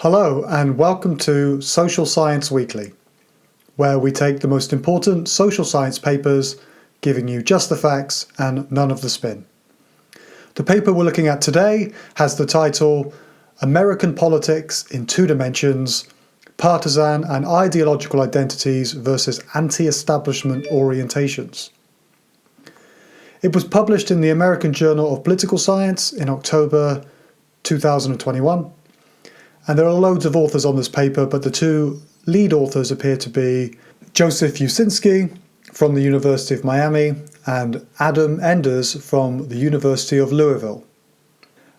Hello and welcome to Social Science Weekly, where we take the most important social science papers, giving you just the facts and none of the spin. The paper we're looking at today has the title American Politics in Two Dimensions, Partisan and Ideological Identities versus Anti-Establishment Orientations. It was published in the American Journal of Political Science in October 2021. And there are loads of authors on this paper, but the two lead authors appear to be Joseph Usinski from the University of Miami and Adam Enders from the University of Louisville.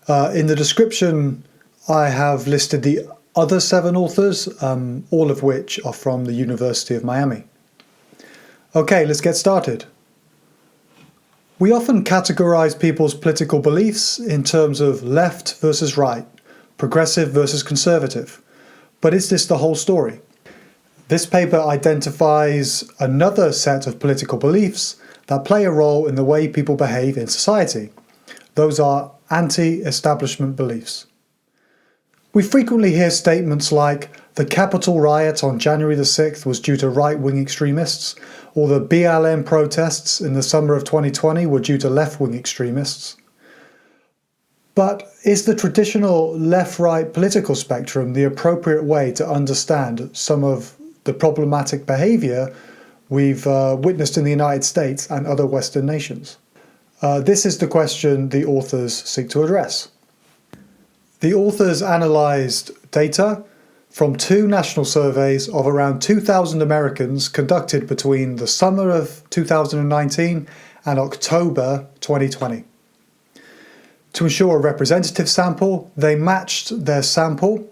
In the description, I have listed the other 7 authors, all of which are from the University of Miami. Okay, let's get started. We often categorize people's political beliefs in terms of left versus right, progressive versus conservative. But is this the whole story? This paper identifies another set of political beliefs that play a role in the way people behave in society. Those are anti-establishment beliefs. We frequently hear statements like the Capitol riot on January the 6th was due to right-wing extremists, or the BLM protests in the summer of 2020 were due to left-wing extremists. But is the traditional left-right political spectrum the appropriate way to understand some of the problematic behaviour we've witnessed in the United States and other Western nations? This is the question the authors seek to address. The authors analysed data from 2 national surveys of around 2,000 Americans conducted between the summer of 2019 and October 2020. To ensure a representative sample, they matched their sample,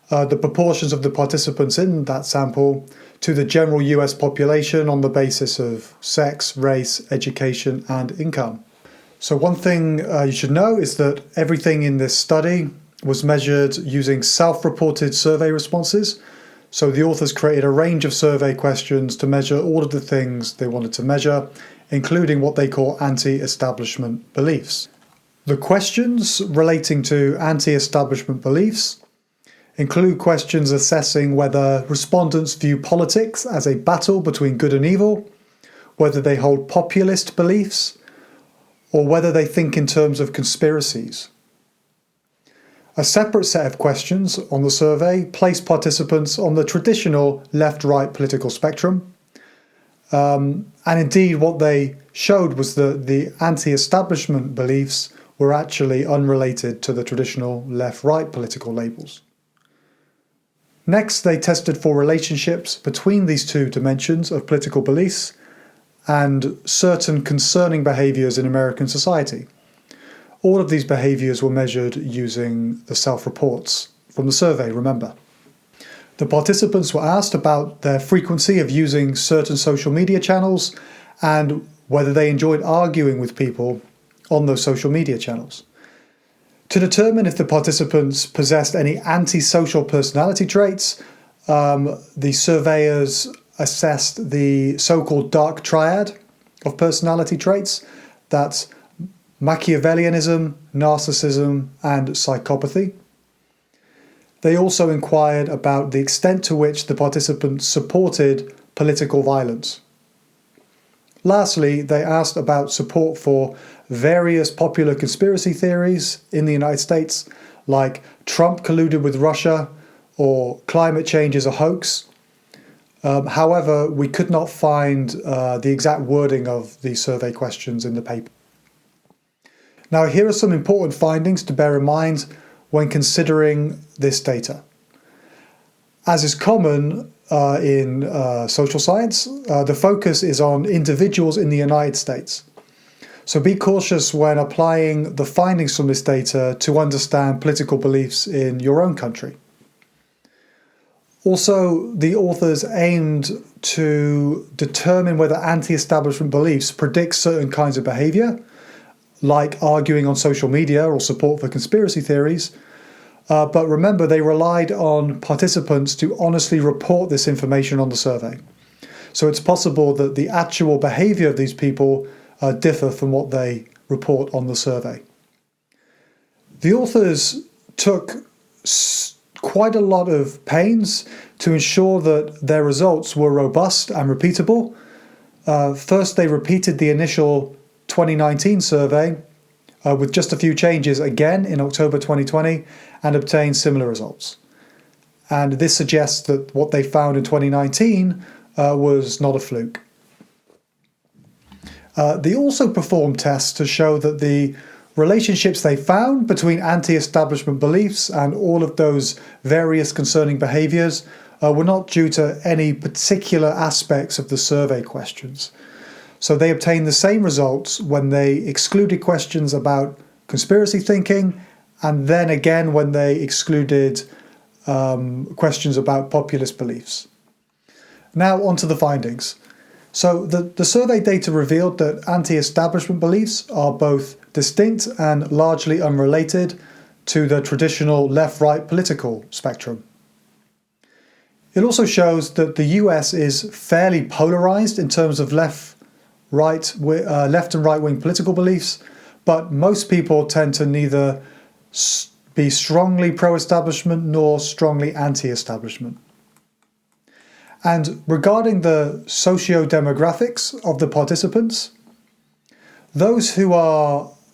the proportions of the participants in that sample, to the general US population on the basis of sex, race, education, and income. So one thing you should know is that everything in this study was measured using self-reported survey responses. So the authors created a range of survey questions to measure all of the things they wanted to measure, including what they call anti-establishment beliefs. The questions relating to anti-establishment beliefs include questions assessing whether respondents view politics as a battle between good and evil, whether they hold populist beliefs, or whether they think in terms of conspiracies. A separate set of questions on the survey placed participants on the traditional left-right political spectrum. And indeed, what they showed was that the anti-establishment beliefs were actually unrelated to the traditional left-right political labels. Next, they tested for relationships between these 2 dimensions of political beliefs and certain concerning behaviours in American society. All of these behaviours were measured using the self-reports from the survey, remember. The participants were asked about their frequency of using certain social media channels and whether they enjoyed arguing with people on those social media channels. To determine if the participants possessed any antisocial personality traits, the surveyors assessed the so-called dark triad of personality traits. That's Machiavellianism, narcissism, and psychopathy. They also inquired about the extent to which the participants supported political violence. Lastly, they asked about support for various popular conspiracy theories in the United States, like Trump colluded with Russia or climate change is a hoax. However, we could not find the exact wording of these survey questions in the paper. Now, here are some important findings to bear in mind when considering this data. As is common in social science, the focus is on individuals in the United States. So be cautious when applying the findings from this data to understand political beliefs in your own country. Also, the authors aimed to determine whether anti-establishment beliefs predict certain kinds of behaviour, like arguing on social media or support for conspiracy theories. But remember, they relied on participants to honestly report this information on the survey. So it's possible that the actual behaviour of these people differ from what they report on the survey. The authors took quite a lot of pains to ensure that their results were robust and repeatable. First, they repeated the initial 2019 survey with just a few changes again in October 2020 and obtained similar results. And this suggests that what they found in 2019 was not a fluke. They also performed tests to show that the relationships they found between anti-establishment beliefs and all of those various concerning behaviours were not due to any particular aspects of the survey questions. So they obtained the same results when they excluded questions about conspiracy thinking, and then again when they excluded questions about populist beliefs. Now onto the findings. So the survey data revealed that anti-establishment beliefs are both distinct and largely unrelated to the traditional left-right political spectrum. It also shows that the US is fairly polarized in terms of left and right-wing political beliefs, but most people tend to neither be strongly pro-establishment nor strongly anti-establishment. And regarding the socio-demographics of the participants, those who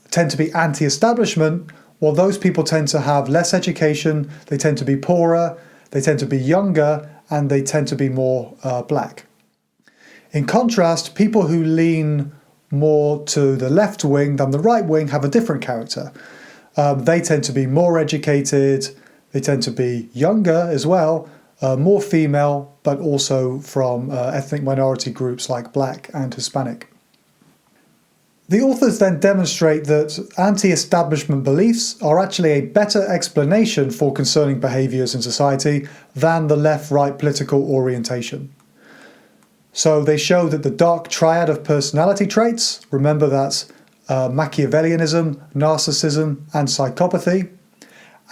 tend to be anti-establishment, well, those people tend to have less education, they tend to be poorer, they tend to be younger, and they tend to be more black. In contrast, people who lean more to the left wing than the right wing have a different character. They tend to be more educated, they tend to be younger as well, more female, but also from ethnic minority groups like Black and Hispanic. The authors then demonstrate that anti-establishment beliefs are actually a better explanation for concerning behaviours in society than the left-right political orientation. So they show that the dark triad of personality traits, remember that's Machiavellianism, narcissism, and psychopathy,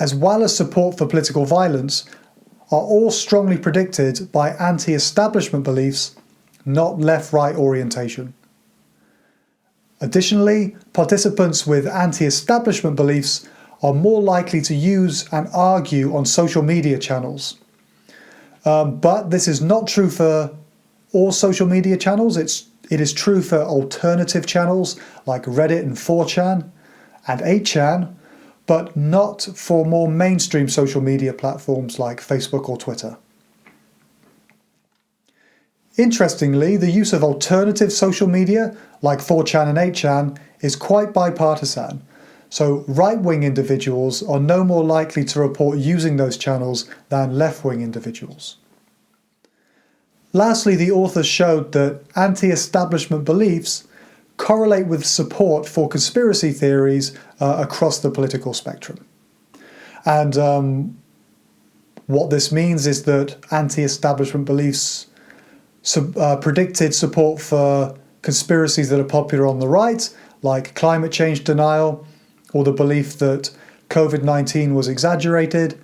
as well as support for political violence, are all strongly predicted by anti-establishment beliefs, not left-right orientation. Additionally, participants with anti-establishment beliefs are more likely to use and argue on social media channels. But this is not true for all social media channels. It is true for alternative channels like Reddit and 4chan and 8chan, but not for more mainstream social media platforms like Facebook or Twitter. Interestingly, the use of alternative social media like 4chan and 8chan is quite bipartisan, so right-wing individuals are no more likely to report using those channels than left-wing individuals. Lastly, the authors showed that anti-establishment beliefs correlate with support for conspiracy theories across the political spectrum. And what this means is that anti-establishment beliefs predicted support for conspiracies that are popular on the right, like climate change denial, or the belief that COVID-19 was exaggerated,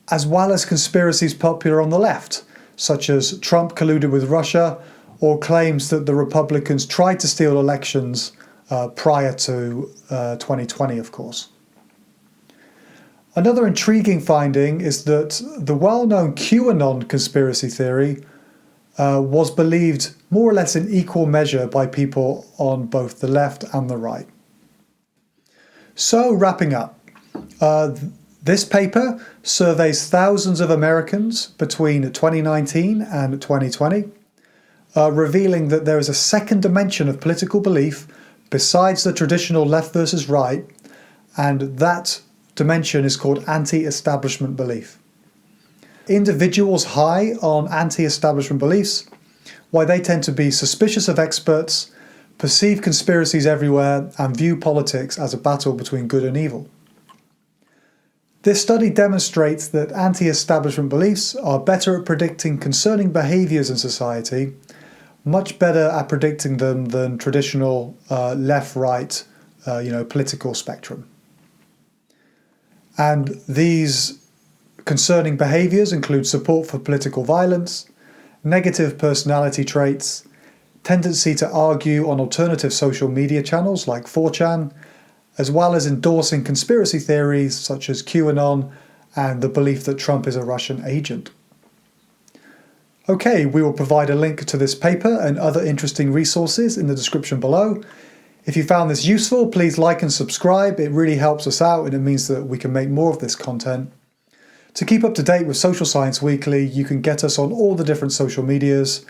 as well as conspiracies popular on the left, such as Trump colluded with Russia, or claims that the Republicans tried to steal elections prior to 2020, of course. Another intriguing finding is that the well-known QAnon conspiracy theory was believed more or less in equal measure by people on both the left and the right. So, wrapping up, this paper surveys thousands of Americans between 2019 and 2020, revealing that there is a second dimension of political belief besides the traditional left versus right, and that dimension is called anti-establishment belief. Individuals high on anti-establishment beliefs, why they tend to be suspicious of experts, perceive conspiracies everywhere, and view politics as a battle between good and evil. This study demonstrates that anti-establishment beliefs are better at predicting concerning behaviours in society, much better at predicting them than traditional left-right political spectrum. And these concerning behaviours include support for political violence, negative personality traits, tendency to argue on alternative social media channels like 4chan, as well as endorsing conspiracy theories such as QAnon and the belief that Trump is a Russian agent. Okay, we will provide a link to this paper and other interesting resources in the description below. If you found this useful, please like and subscribe. It really helps us out and it means that we can make more of this content. To keep up to date with Social Science Weekly, you can get us on all the different social medias.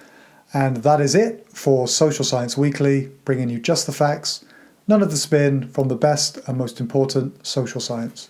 And that is it for Social Science Weekly, bringing you just the facts, none of the spin, from the best and most important social science.